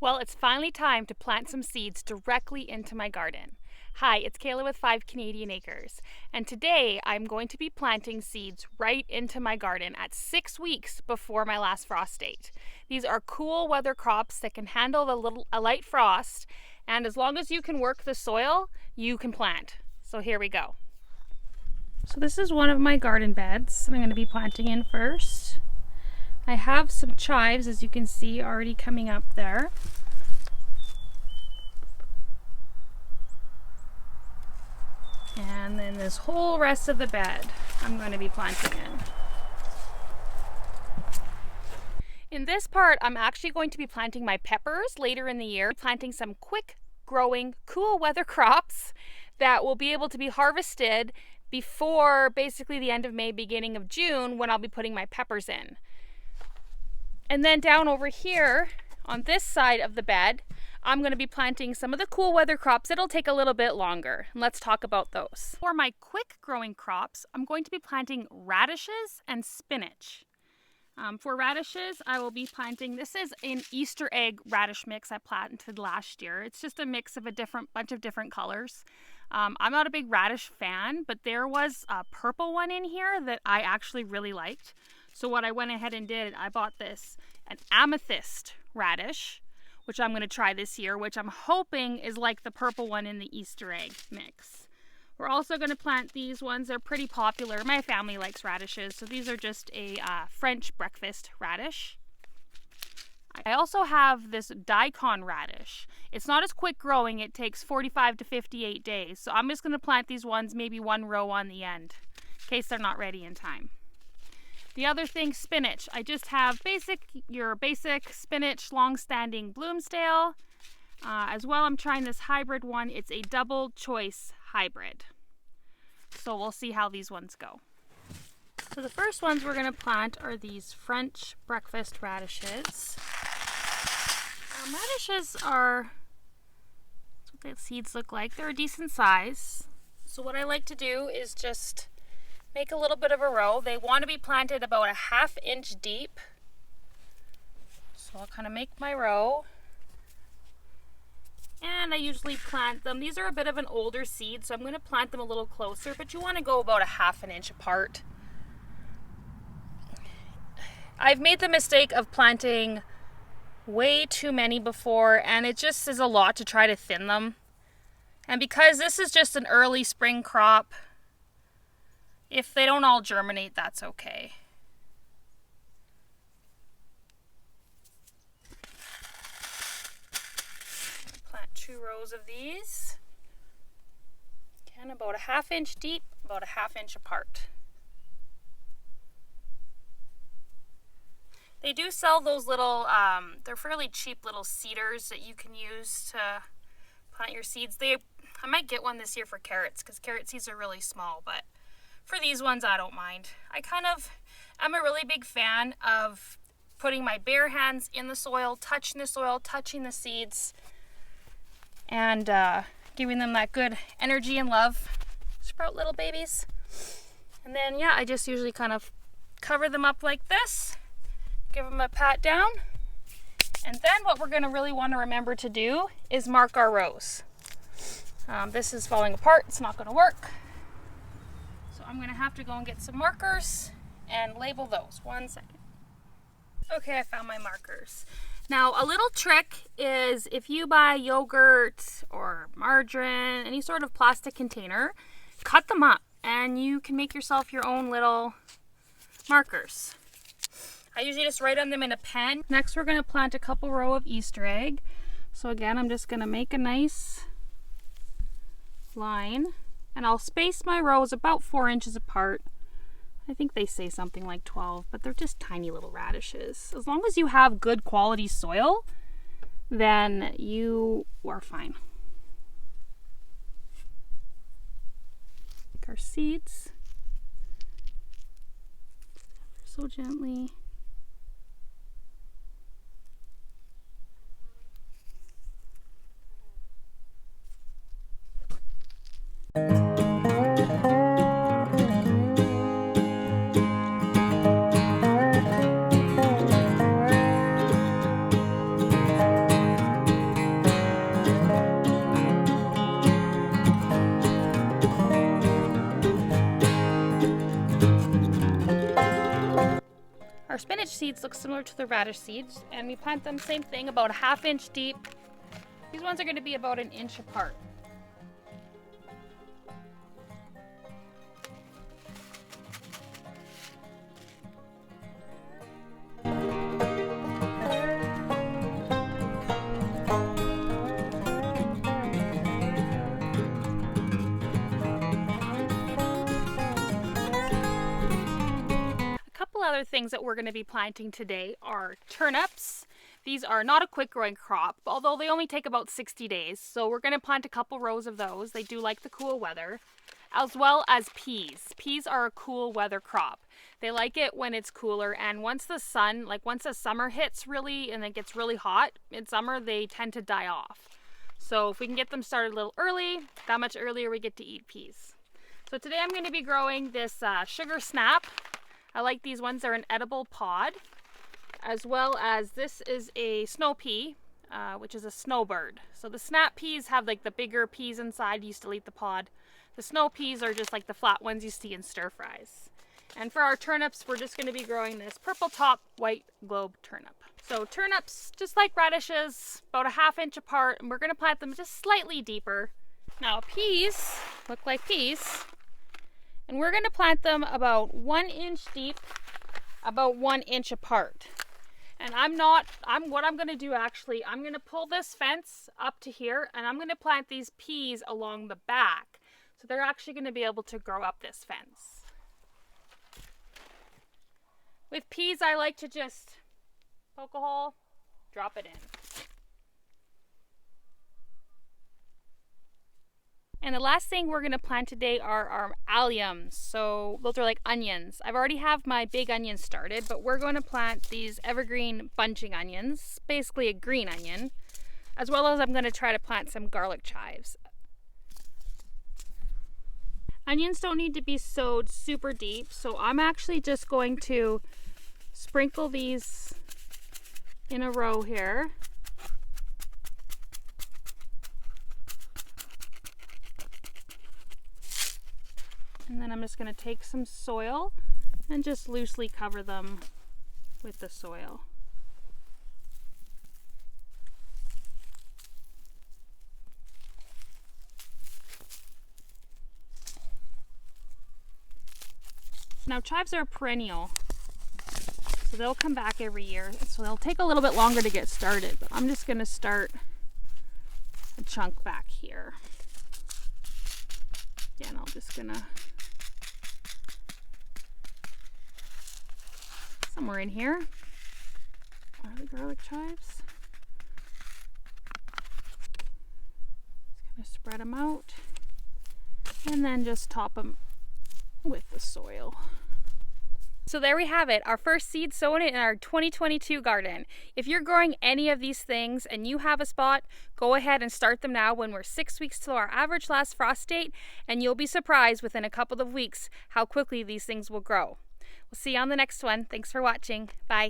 Well, it's finally time to plant some seeds directly into my garden. Hi, it's Kayla with 5 Canadian Acres, and today I'm going to be planting seeds right into my garden at 6 weeks before my last frost date. These are cool weather crops that can handle a light frost, and as long as you can work the soil, you can plant. So here we go. So this is one of my garden beds I'm going to be planting in first. I have some chives, as you can see, already coming up there. And then this whole rest of the bed I'm going to be planting in this part, I'm actually going to be planting my peppers later in the year, planting some quick growing, cool weather crops that will be able to be harvested before basically the end of May, beginning of June, when I'll be putting my peppers in. And then down over here on this side of the bed, I'm going to be planting some of the cool weather crops. It'll take a little bit longer. Let's talk about those. For my quick growing crops, I'm going to be planting radishes and spinach. For radishes, I will be planting, this is an Easter egg radish mix I planted last year. It's just a mix of a bunch of different colors. I'm not a big radish fan, but there was a purple one in here that I actually really liked. So what I went ahead and did, I bought an amethyst radish, which I'm going to try this year, which I'm hoping is like the purple one in the Easter egg mix. We're also going to plant these ones. They're pretty popular. My family likes radishes, so these are just a French breakfast radish. I also have this daikon radish. It's not as quick growing. It takes 45 to 58 days. So I'm just going to plant these ones, maybe one row on the end, in case they're not ready in time. The other thing, spinach. I just have your basic spinach long-standing Bloomsdale. As well, I'm trying this hybrid one. It's a double choice hybrid. So we'll see how these ones go. So the first ones we're going to plant are these French breakfast radishes. Radishes are, that's what the seeds look like. They're a decent size. So what I like to do is just make a little bit of a row. They want to be planted about a 1/2 inch deep. So I'll kind of make my row. And I usually plant them. These are a bit of an older seed, so I'm going to plant them a little closer, but you want to go about a 1/2 inch apart. I've made the mistake of planting way too many before, and it just is a lot to try to thin them. And because this is just an early spring crop, if they don't all germinate, that's okay. Plant 2 rows of these. Again, about a 1/2 inch deep, about a 1/2 inch apart. They do sell those little, they're fairly cheap little seeders that you can use to plant your seeds. I might get one this year for carrots, because carrot seeds are really small, but for these ones, I don't mind. I'm a really big fan of putting my bare hands in the soil, touching the seeds, and giving them that good energy and love. Sprout little babies. And then, yeah, I just usually kind of cover them up like this, give them a pat down, and then what we're going to really want to remember to do is mark our rows. This is falling apart. It's not going to work. I'm going to have to go and get some markers and label those. 1 second. Okay, I found my markers. Now, a little trick is if you buy yogurt or margarine, any sort of plastic container, cut them up and you can make yourself your own little markers. I usually just write on them in a pen. Next, we're going to plant a couple row of Easter egg. So again, I'm just going to make a nice line. And I'll space my rows about 4 inches apart. I think they say something like 12, but they're just tiny little radishes. As long as you have good quality soil, then you are fine. Take our seeds. So gently. spinach seeds look similar to the radish seeds, and we plant them same thing, about a 1/2 inch deep. These ones are going to be about 1 inch apart. Other things that we're going to be planting today are turnips. These are not a quick growing crop, although they only take about 60 days. So we're going to plant a couple rows of those. They do like the cool weather, as well as peas. Peas are a cool weather crop. They like it when it's cooler, and once the summer hits really and it gets really hot in summer, they tend to die off. So if we can get them started a little early, that much earlier we get to eat peas. So today I'm going to be growing this sugar snap. I like these ones. They're an edible pod, as well as this is a snow pea, which is a snowbird. So the snap peas have like the bigger peas inside. You still eat the pod. The snow peas are just like the flat ones you see in stir fries. And for our turnips, we're just going to be growing this purple top white globe turnip. So turnips, just like radishes, about a 1/2 inch apart, and we're going to plant them just slightly deeper. Now peas look like peas. And we're going to plant them about 1 inch deep, about 1 inch apart. And what I'm going to do actually, I'm going to pull this fence up to here, and I'm going to plant these peas along the back. So they're actually going to be able to grow up this fence. With peas, I like to just poke a hole, drop it in. And the last thing we're going to plant today are our alliums. So those are like onions. I've already have my big onions started, but we're going to plant these evergreen bunching onions, basically a green onion, as well as I'm going to try to plant some garlic chives. Onions don't need to be sowed super deep, so I'm actually just going to sprinkle these in a row here. And then I'm just going to take some soil and just loosely cover them with the soil. Now chives are perennial, so they'll come back every year. So they'll take a little bit longer to get started, but I'm just going to start a chunk back here. Again, I'm just going to somewhere in here are the garlic chives. Just going to spread them out and then just top them with the soil. So there we have it, our first seed sown in our 2022 garden. If you're growing any of these things and you have a spot, go ahead and start them now when we're 6 weeks till our average last frost date, and you'll be surprised within a couple of weeks how quickly these things will grow. We'll see you on the next one. Thanks for watching. Bye.